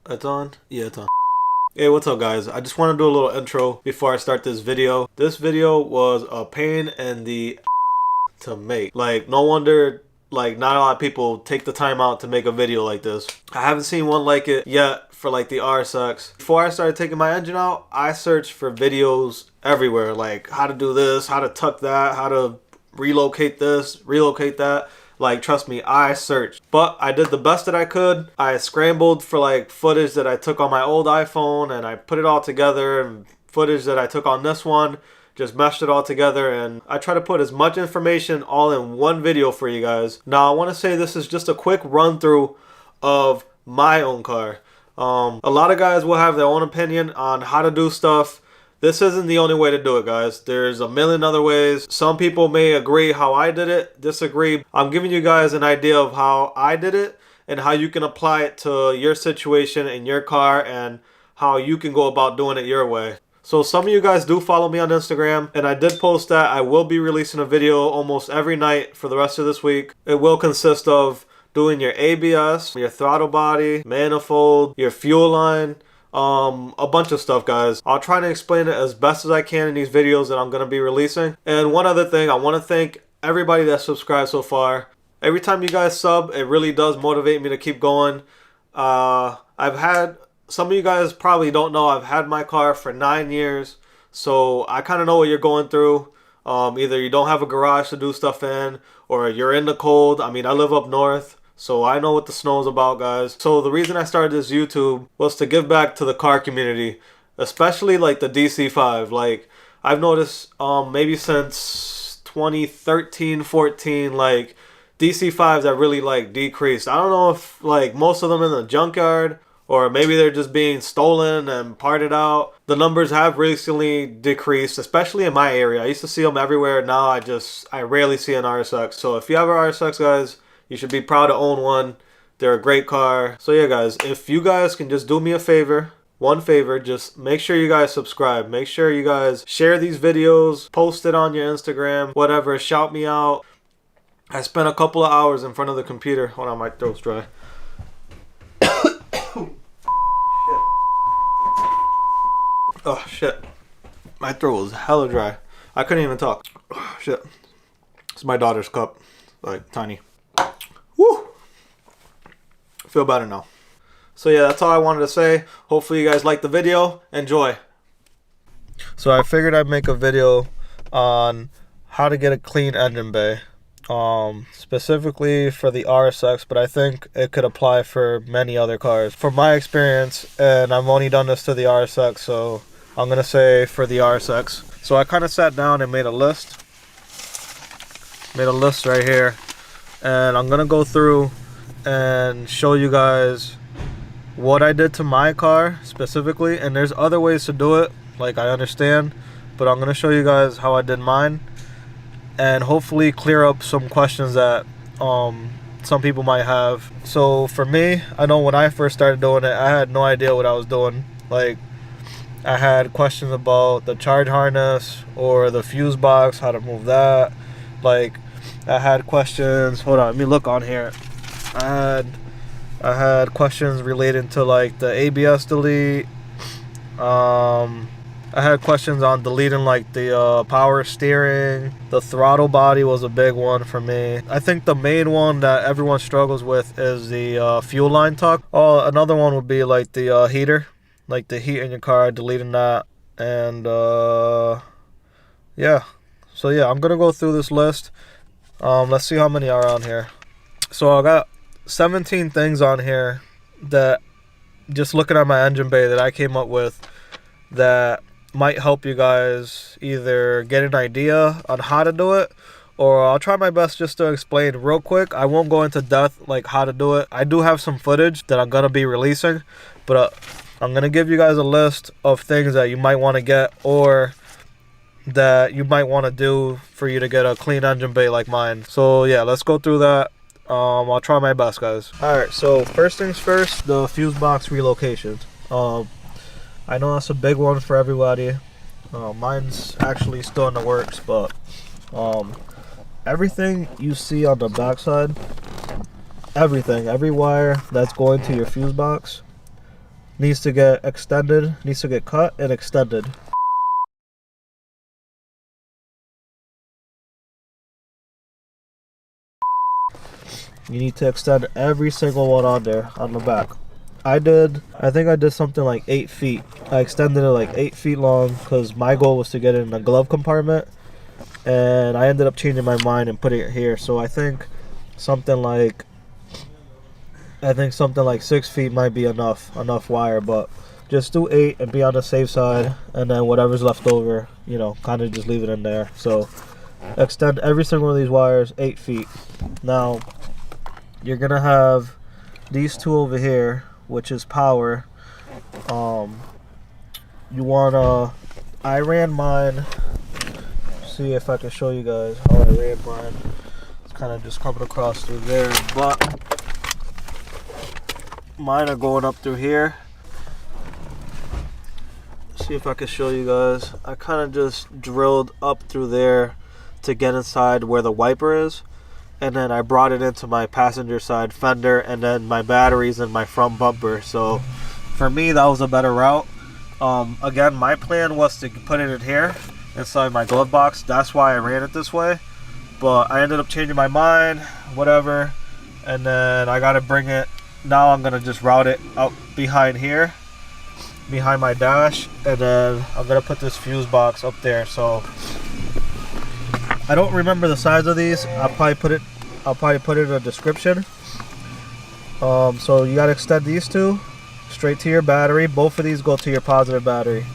It's on? Yeah, it's on. Hey, what's up guys? I just want to do a little intro before I start this video. This video was a pain in the to make. Like, no wonder like not a lot of people take the time out to make a video like this. I haven't seen one like it yet for like the RSX. Before I started taking my engine out, I searched for videos everywhere, like how to do this, how to tuck that, how to relocate this, relocate that. Like, trust me, I searched. But I did the best that I could. I scrambled for like footage that I took on my old iPhone and I put it all together, and footage that I took on this one. Just meshed it all together, and I try to put as much information all in one video for you guys. Now, I want to say this is just a quick run through of my own car. A lot of guys will have their own opinion on how to do stuff. This isn't the only way to do it, guys. There's a million other ways. Some people may agree how I did it, disagree. I'm giving you guys an idea of how I did it and how you can apply it to your situation in your car and how you can go about doing it your way. So some of you guys do follow me on Instagram, and I did post that I will be releasing a video almost every night for the rest of this week. It will consist of doing your ABS, your throttle body, manifold, your fuel line, a bunch of stuff, guys. I'll try to explain it as best as I can in these videos that I'm going to be releasing. And one other thing, I want to thank everybody that subscribed so far. Every time you guys sub, it really does motivate me to keep going. Some of you guys probably don't know, I've had my car for 9 years, so I kind of know what you're going through. Either you don't have a garage to do stuff in, or you're in the cold. I mean, I live up north, so I know what the snow is about, guys. So the reason I started this YouTube was to give back to the car community, especially like the DC5. Like, I've noticed maybe since 2013, 14, like DC5s have really like decreased. I don't know if like most of them in the junkyard, or maybe they're just being stolen and parted out. The numbers have recently decreased, especially in my area. I used to see them everywhere. Now I rarely see an RSX. So if you have an RSX, guys, you should be proud to own one. They're a great car. So yeah, guys, if you guys can just do me a favor, one favor, just make sure you guys subscribe. Make sure you guys share these videos, post it on your Instagram, whatever, shout me out. I spent a couple of hours in front of the computer. Hold on, my throat's dry. Oh shit, my throat was hella dry. I couldn't even talk. Oh shit. It's my daughter's cup, like tiny. Woo! Feel better now. So yeah, that's all I wanted to say. Hopefully you guys liked the video. Enjoy. So I figured I'd make a video on how to get a clean engine bay. Specifically for the RSX, but I think it could apply for many other cars. From my experience, and I've only done this to the RSX, so I'm gonna say for the RSX. So I kind of sat down and made a list right here, and I'm gonna go through and show you guys what I did to my car specifically. And there's other ways to do it, like, I understand, but I'm gonna show you guys how I did mine, and hopefully clear up some questions that some people might have. So for me, I know when I first started doing it, I had no idea what I was doing. Like, I had questions about the charge harness or the fuse box, how to move that. Like, I had questions, hold on, let me look on here. I had questions relating to like the ABS delete. I had questions on deleting like the power steering. The throttle body was a big one for me. I think the main one that everyone struggles with is the fuel line tuck. Oh, another one would be like the heater, like the heat in your car, deleting that. And yeah, so yeah, I'm gonna go through this list. Let's see how many are on here. So I got 17 things on here that, just looking at my engine bay, that I came up with that might help you guys either get an idea on how to do it, or I'll try my best just to explain real quick. I won't go into depth like how to do it. I do have some footage that I'm gonna be releasing, but I'm gonna give you guys a list of things that you might want to get, or that you might want to do for you to get a clean engine bay like mine. So yeah, let's go through that. I'll try my best, guys. Alright, so first things first, the fuse box relocation. I know that's a big one for everybody. Mine's actually still in the works, but everything you see on the backside, every wire that's going to your fuse box, needs to get extended, needs to get cut and extended. You need to extend every single one on there on the back. I think I did something like 8 feet. I extended it like 8 feet long because my goal was to get it in the glove compartment, and I ended up changing my mind and putting it here. So I think something like 6 feet might be enough wire, but just do 8 and be on the safe side, and then whatever's left over, you know, kind of just leave it in there. So extend every single one of these wires 8 feet. Now you're gonna have these two over here, which is power. You wanna, I ran mine, see if I can show you guys how I ran mine. It's kind of just coming across through there, but mine are going up through here. See if I can show you guys. I kind of just drilled up through there to get inside where the wiper is, and then I brought it into my passenger side fender, and then my batteries and my front bumper. So for me, that was a better route. Again, my plan was to put it in here inside my glove box. That's why I ran it this way, but I ended up changing my mind, whatever, and then I gotta bring it. Now I'm gonna just route it out behind here, behind my dash, and then I'm gonna put this fuse box up there. So I don't remember the size of these. I'll probably put it in the description. So you gotta extend these two straight to your battery. Both of these go to your positive battery.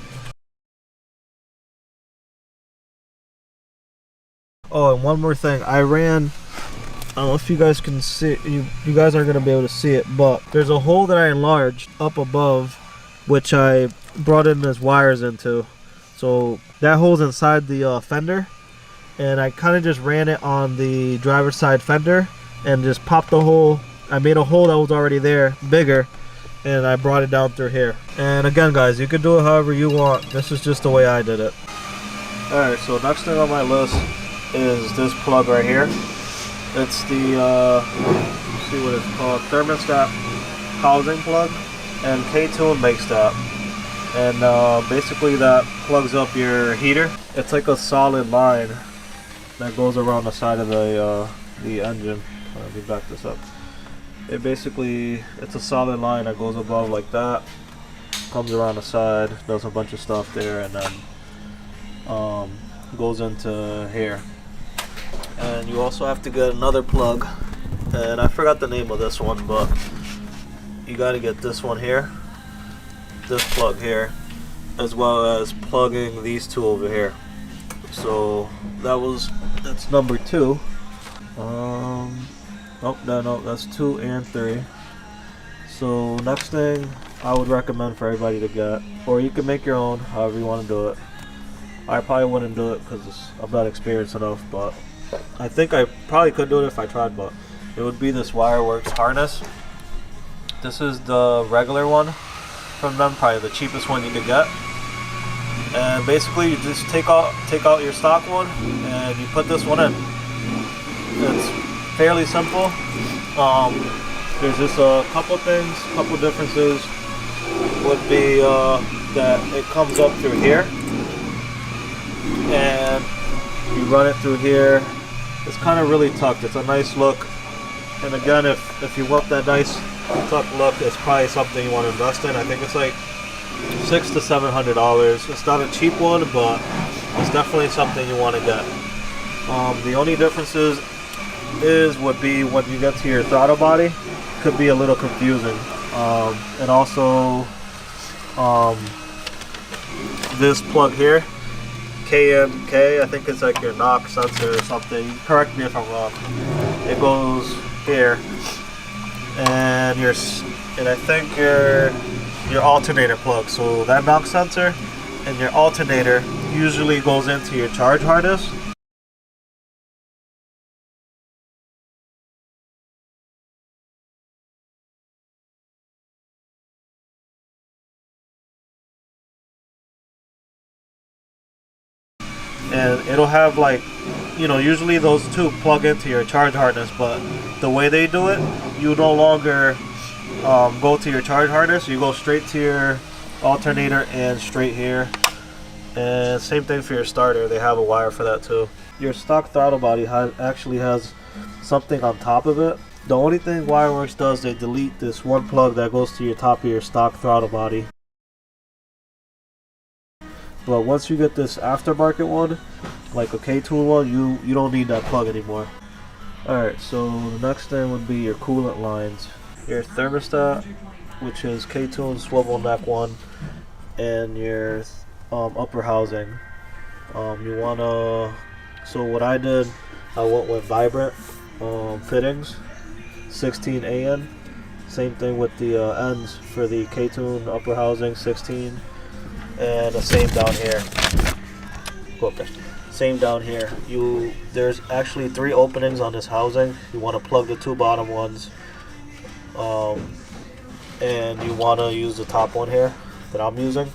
Oh, and one more thing. I don't know if you guys can see, you guys aren't gonna be able to see it, but there's a hole that I enlarged up above, which I brought in these wires into. So that hole's inside the fender, and I kind of just ran it on the driver's side fender and just popped the hole. I made a hole that was already there, bigger, and I brought it down through here. And again, guys, you can do it however you want. This is just the way I did it. Alright, so next thing on my list is this plug right here. It's the, let's see what it's called, thermostat housing plug, and K-Tune makes that. And basically that plugs up your heater. It's like a solid line that goes around the side of the engine. Let me back this up. It's a solid line that goes above like that, comes around the side, does a bunch of stuff there, and then goes into here. And you also have to get another plug, and I forgot the name of this one, but you got to get this one here, this plug here, as well as plugging these two over here. So that's number 2. No, that's 2 and 3. So next thing I would recommend for everybody to get, or you can make your own, however you want to do it. I probably wouldn't do it because I'm not experienced enough, but I think I probably could do it if I tried. But it would be this Wireworks harness. This is the regular one from them, probably the cheapest one you could get. And basically you just take out your stock one and you put this one in. It's fairly simple. There's just a couple differences would be that it comes up through here and you run it through here. It's kind of really tucked. It's a nice look, and again, if you want that nice tucked look, it's probably something you want to invest in. I think it's like $600 to $700. It's not a cheap one, but it's definitely something you want to get. The only differences would be when you get to your throttle body, could be a little confusing. And also this plug here, KMK, I think it's like your knock sensor or something. Correct me if I'm wrong. It goes here, and I think your alternator plug. So that knock sensor and your alternator usually goes into your charge harness. And it'll have, like, you know, usually those two plug into your charge harness, but the way they do it, you no longer go to your charge harness. You go straight to your alternator and straight here. And same thing for your starter. They have a wire for that too. Your stock throttle body actually has something on top of it. The only thing Wireworks does, they delete this one plug that goes to your top of your stock throttle body. But once you get this aftermarket one, like a K-Tool one, you don't need that plug anymore. Alright, so the next thing would be your coolant lines. Your thermostat, which is K-Tool swivel neck one, and your upper housing. You wanna, so what I did, I went with vibrant fittings, 16 AN. Same thing with the ends for the K-Tune upper housing, 16, and the same down here. Go up there. Same down here. There's actually 3 openings on this housing. You want to plug the 2 bottom ones, and you want to use the top one here that I'm using.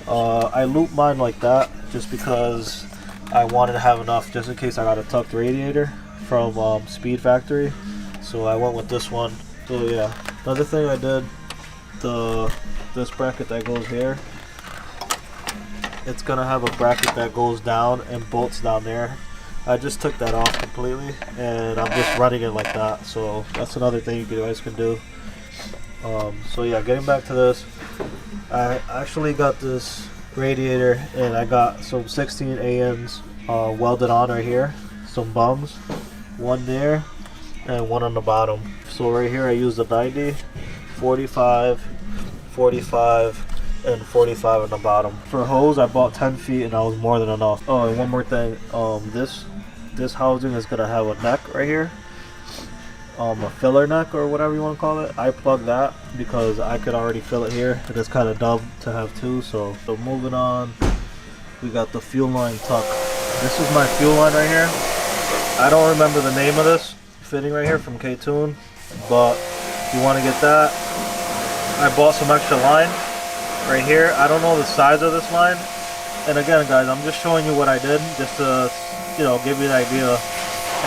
I loop mine like that just because I wanted to have enough just in case I got a tucked radiator from Speed Factory. So I went with this one. So yeah, another thing I did, this bracket that goes here, it's gonna have a bracket that goes down and bolts down there. I just took that off completely and I'm just running it like that. So that's another thing you guys can do. So yeah, getting back to this, I actually got this radiator and I got some 16 ANs welded on right here, some bungs, one there and one on the bottom. So right here I used a 90, 45, 45, and 45 on the bottom. For hose I bought 10 feet and that was more than enough. Oh, and one more thing, this housing is gonna have a neck right here, a filler neck or whatever you want to call it. I plugged that because I could already fill it here. It is kind of dumb to have two. So moving on, we got the fuel line tuck. This is my fuel line right here. I don't remember the name of this fitting right here from K-Tune, but you want to get that. I bought some extra line right here. I don't know the size of this line, and again guys, I'm just showing you what I did just to, you know, give you an idea.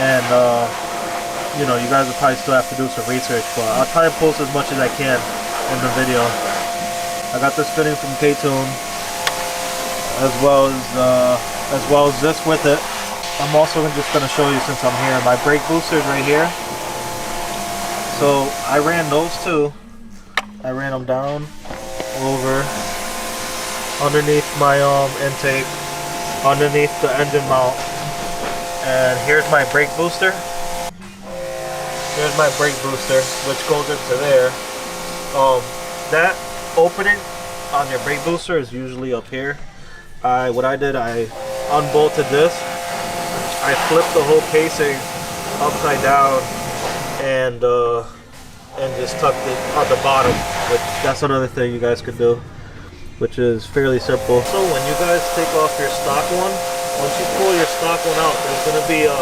And you know, you guys will probably still have to do some research, but I'll try and post as much as I can in the video. I got this fitting from K-Tune, as well as this with it. I'm also just going to show you, since I'm here, my brake boosters right here. So I ran those two. I ran them down, over, underneath my intake, underneath the engine mount, and here's my brake booster. Here's my brake booster, which goes into there. That opening on your brake booster is usually up here. What I did, I unbolted this. I flipped the whole casing upside down and just tucked it on the bottom. Which, that's another thing you guys can do, which is fairly simple. So when you guys take off your stock one, once you pull your stock one out, there's going to be a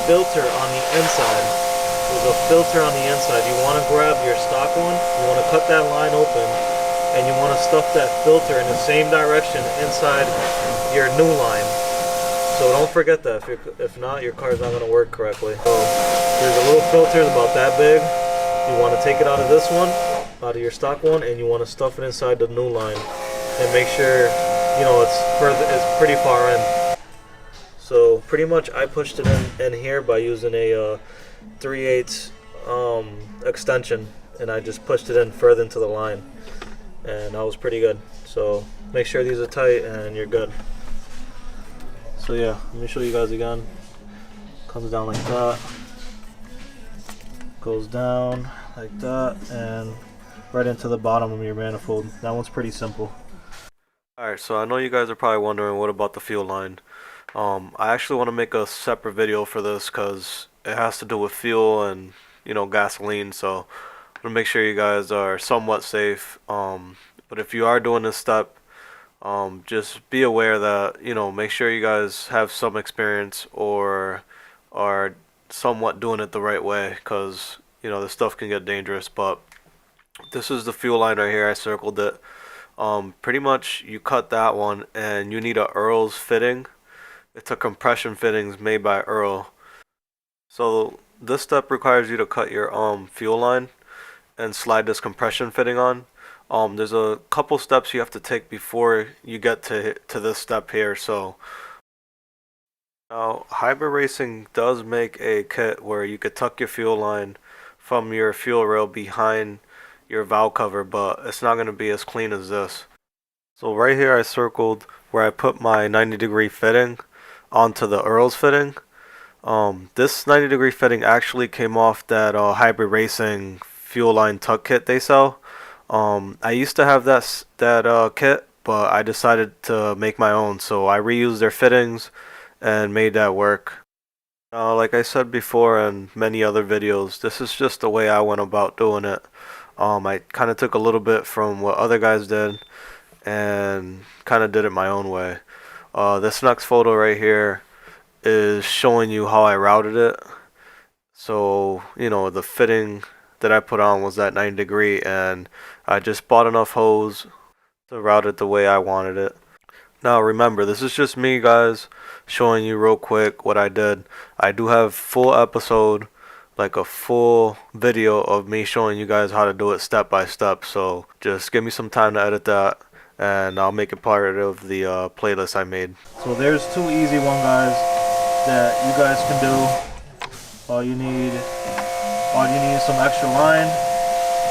filter on the inside. There's a filter on the inside. You want to grab your stock one, you want to cut that line open, and you want to stuff that filter in the same direction inside your new line. So don't forget that. If not, your car's not going to work correctly. So there's a little filter about that big. You want to take it out of this one, out of your stock one, and you want to stuff it inside the new line, and make sure, you know, it's pretty far in. So pretty much I pushed it in here by using a 3/8 extension, and I just pushed it in further into the line, and that was pretty good. So make sure these are tight and you're good. So yeah, let me show you guys again. Comes down like that, goes down like that, and right into the bottom of your manifold. That one's pretty simple. Alright, so I know you guys are probably wondering, what about the fuel line? I actually want to make a separate video for this because it has to do with fuel and, you know, gasoline. So I'm gonna make sure you guys are somewhat safe. But if you are doing this step, just be aware that, you know, make sure you guys have some experience or are somewhat doing it the right way, because, you know, this stuff can get dangerous. But this is the fuel line right here. I circled it. Pretty much you cut that one and you need a Earl's fitting. It's a compression fittings made by Earl. So this step requires you to cut your fuel line, and slide this compression fitting on. There's a couple steps you have to take before you get to this step here. So now Hybrid Racing does make a kit where you could tuck your fuel line from your fuel rail behind your valve cover, but it's not going to be as clean as this. So right here I circled where I put my 90-degree fitting onto the Earl's fitting. This 90-degree fitting actually came off that Hybrid Racing fuel line tuck kit they sell. I used to have that kit, but I decided to make my own, so I reused their fittings and made that work. Like I said before in many other videos, this is just the way I went about doing it. I kind of took a little bit from what other guys did and kind of did it my own way. This next photo right here is showing you how I routed it. So, you know, the fitting that I put on was that 90-degree, and I just bought enough hose to route it the way I wanted it. Now remember, this is just me, guys, showing you real quick what I did. I do have full episode, like a full video of me showing you guys how to do it step by step. So just give me some time to edit that, and I'll make it part of the playlist I made. So there's two easy ones, guys, that you guys can do. All you need is some extra line,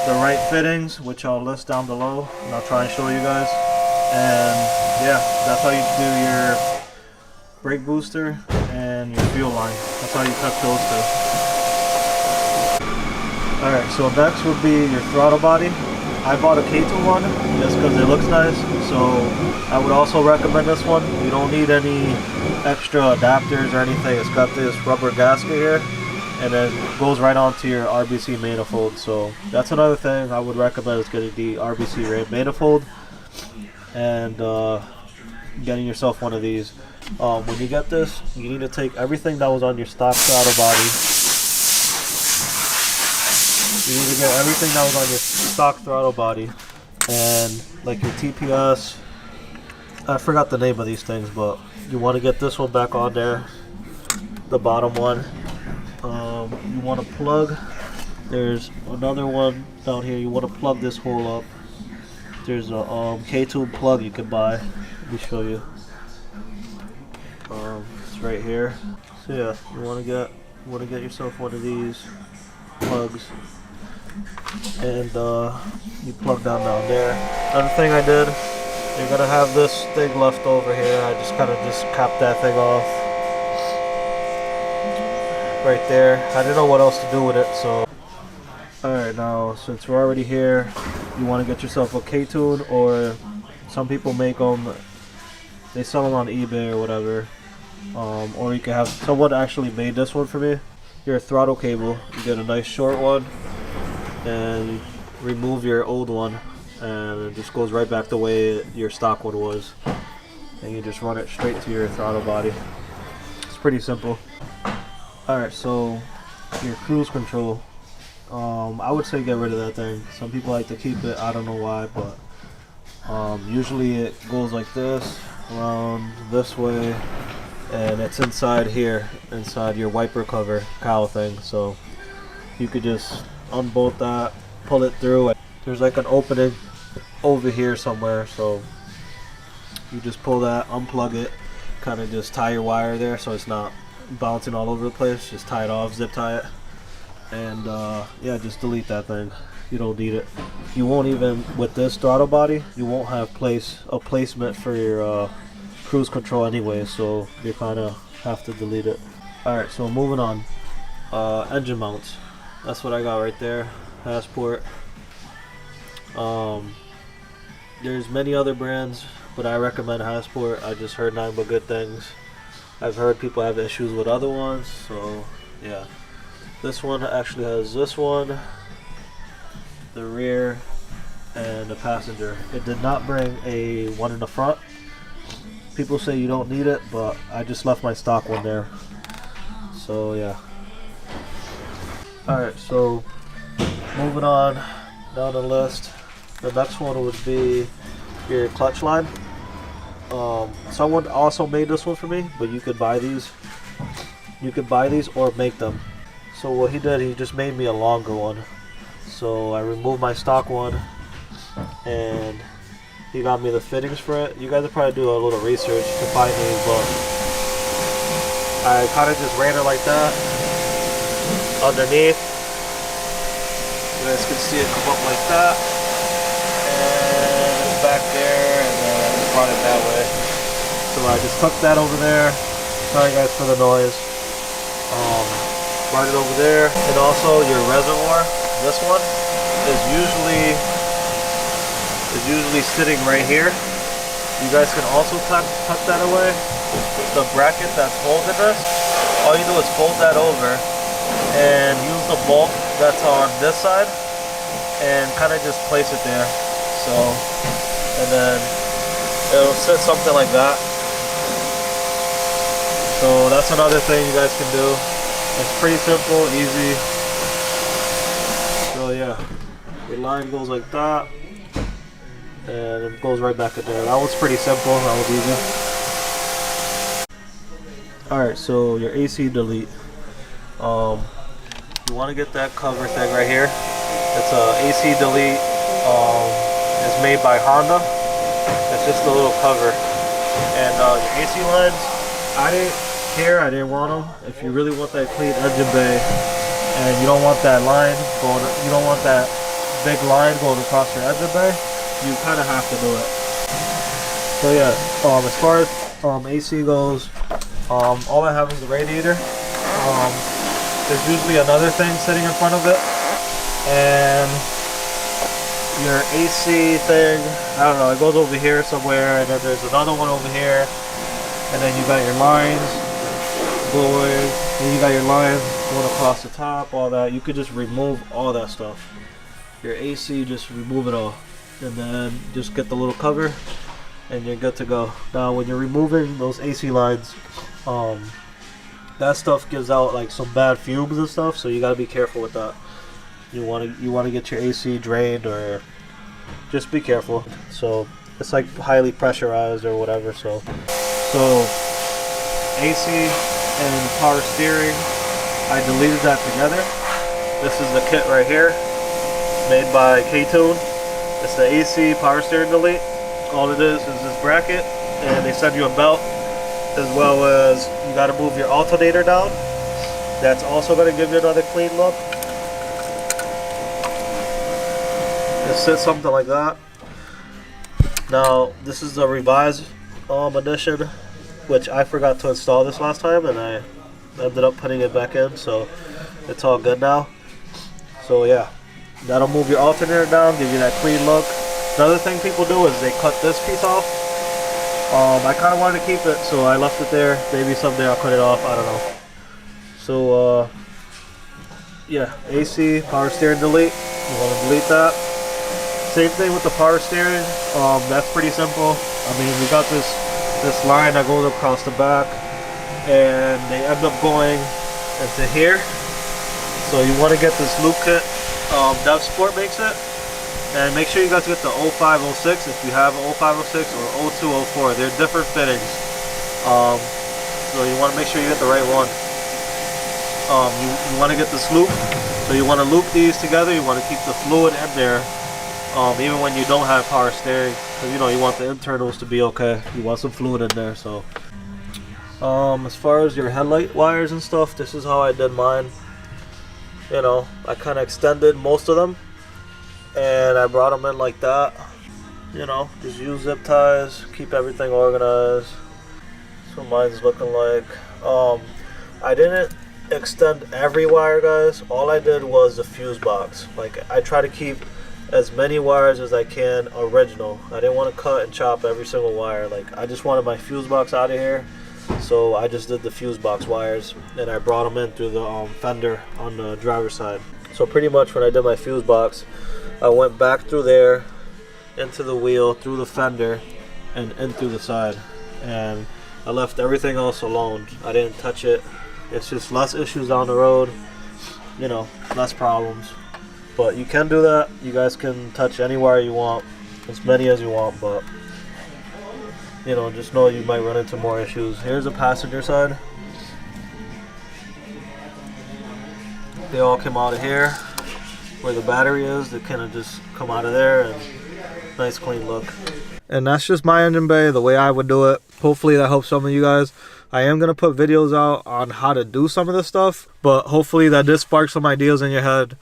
the right fittings, which I'll list down below, and I'll try and show you guys. And yeah, that's how you do your brake booster and your fuel line. That's how you cut those two. Alright, so next would be your throttle body. I bought a K2 one just because it looks nice, so I would also recommend this one. You don't need any extra adapters or anything. It's got this rubber gasket here, and then it goes right onto your RBC manifold. So that's another thing I would recommend, is getting the RBC manifold and getting yourself one of these. When you get this, you need to take everything that was on your stock throttle body. You need to get everything that was on your stock throttle body, and like your TPS, I forgot the name of these things, but you want to get this one back on there, the bottom one. You want to plug, there's another one down here, you want to plug this hole up. There's a K2 plug you can buy. Let me show you. It's right here. So yeah, you want to get yourself one of these plugs, and you plug down there. Another thing I did, you're gonna have this thing left over here. I just kind of capped that thing off right there. I didn't know what else to do with it, so. Alright, now since we're already here, you want to get yourself a K-tune, or some people make them, they sell them on eBay or whatever, or you can have, someone actually made this one for me. Your throttle cable, you get a nice short one, and remove your old one, and it just goes right back the way your stock one was, and you just run it straight to your throttle body. It's pretty simple. Alright, so your cruise control, I would say get rid of that thing. Some people like to keep it, I don't know why, but usually it goes like this, around this way, and it's inside here, inside your wiper cover cowl thing. So you could just unbolt that, pull it through. There's like an opening over here somewhere, so you just pull that, unplug it, kind of just tie your wire there so it's not bouncing all over the place. Just tie it off, zip tie it, and yeah, just delete that thing. You don't need it. You won't even, with this throttle body, you won't have a placement for your cruise control anyway, so you kind of have to delete it. Alright, so moving on. Engine mounts. That's what I got right there. Passport. There's many other brands, but I recommend Passport. I just heard nothing but good things. I've heard people have issues with other ones, so yeah. This one actually has this one, the rear, and the passenger. It did not bring a one in the front. People say you don't need it, but I just left my stock one there. So yeah. Alright, so moving on down the list. The next one would be your clutch line. Someone also made this one for me, but you could buy these. You could buy these or make them. So what he did, he just made me a longer one. So I removed my stock one, and he got me the fittings for it. You guys will probably do a little research to find these, but I kind of just ran it like that underneath. You guys can see it come up like that, and it's back there, and then I just brought it that way. So I just tucked that over there. Sorry guys for the noise. Brought it over there, and also your reservoir. This one is usually sitting right here. You guys can also tuck that away. The bracket that's holding this, all you do is fold that over and use the bolt that's on this side and kind of just place it there. So, and then it'll sit something like that. So that's another thing you guys can do. It's pretty simple, easy. So yeah, your line goes like that, and it goes right back in there. That was pretty simple, that was easy. Alright, so your AC delete. You want to get that cover thing right here. It's a AC delete. It's made by Honda. It's just a little cover. And your AC lines, I didn't want them. If you really want that clean engine bay, and you don't want that line going, you don't want that big line going across your engine bay, you kind of have to do it. So yeah, as far as AC goes, all I have is the radiator. There's usually another thing sitting in front of it, and your AC thing, I don't know, it goes over here somewhere, and then there's another one over here, and then you got your lines going, and you got your lines going across the top, all that. You could just remove all that stuff. Your AC, just remove it all, and then just get the little cover, and you're good to go. Now when you're removing those AC lines, that stuff gives out like some bad fumes and stuff, so you gotta be careful with that. You want to get your AC drained, or just be careful. So it's like highly pressurized or whatever. So AC and power steering, I deleted that together. This is the kit right here, made by K-Tune. It's the AC power steering delete. All it is this bracket, and they send you a belt, as well as you got to move your alternator down. That's also going to give you another clean look. It sits something like that. Now this is the revised edition, which I forgot to install this last time, and I ended up putting it back in, so it's all good now. So yeah, that'll move your alternator down, give you that clean look. Another thing people do is they cut this piece off. I kind of wanted to keep it, so I left it there. Maybe someday I'll cut it off, I don't know. So yeah, AC power steering delete, you want to delete that. Same thing with the power steering. That's pretty simple. I mean, we got this line that goes across the back, and they end up going into here. So you want to get this loop kit. Dev Sport makes it, and make sure you guys get the 0506 if you have an 0506 or 0204. They're different fittings. So you want to make sure you get the right one. You want to get this loop. So you want to loop these together. You want to keep the fluid in there. Even when you don't have power steering, because you know you want the internals to be okay. You want some fluid in there. So as far as your headlight wires and stuff, this is how I did mine. You know, I kind of extended most of them, and I brought them in like that. You know, just use zip ties, keep everything organized. That's what mine's looking like. I didn't extend every wire, guys. All I did was the fuse box. Like, I try to keep as many wires as I can original. I didn't want to cut and chop every single wire. Like, I just wanted my fuse box out of here, so I just did the fuse box wires, and I brought them in through the fender on the driver's side. So pretty much when I did my fuse box, I went back through there, into the wheel, through the fender, and in through the side, and I left everything else alone. I didn't touch it. It's just less issues down the road, you know, less problems. But you can do that. You guys can touch any wire you want, as many as you want, but you know, just know you might run into more issues. Here's the passenger side. They all came out of here. where the battery is, they kind of just come out of there, and nice clean look. And that's just my engine bay, the way I would do it. Hopefully that helps some of you guys. I am gonna put videos out on how to do some of this stuff, but hopefully that did spark some ideas in your head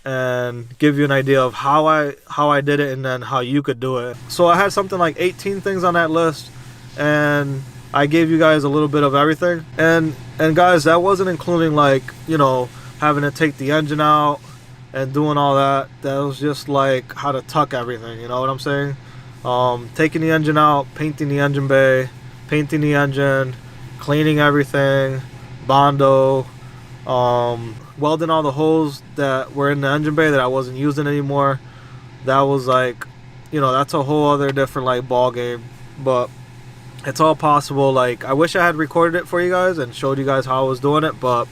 and give you an idea of how I did it, and then how you could do it. So I had something like 18 things on that list, and I gave you guys a little bit of everything. And guys, that wasn't including, like, you know, having to take the engine out and doing all that. That was just like how to tuck everything, you know what I'm saying? Taking the engine out, painting the engine bay, painting the engine, cleaning everything, Bondo, welding all the holes that were in the engine bay that I wasn't using anymore. That was like, you know, that's a whole other different like ball game, but it's all possible. Like, I wish I had recorded it for you guys and showed you guys how I was doing it, but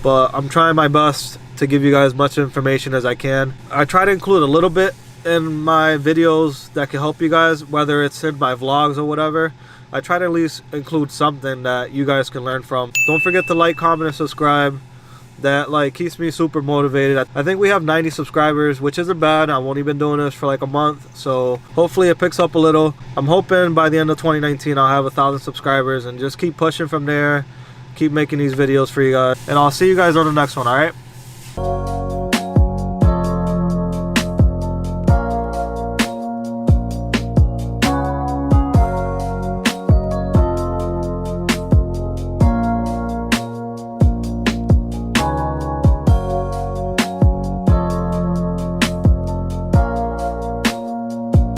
I'm trying my best to give you guys much information as I can. I try to include a little bit in my videos that can help you guys, whether it's in my vlogs or whatever. I try to at least include something that you guys can learn from. Don't forget to like, comment, and subscribe. That like keeps me super motivated. I think we have 90 subscribers, which isn't bad. I've only been doing this for like a month, so hopefully it picks up a little. I'm hoping by the end of 2019 I'll have 1,000 subscribers, and just keep pushing from there, keep making these videos for you guys, and I'll see you guys on the next one. All right.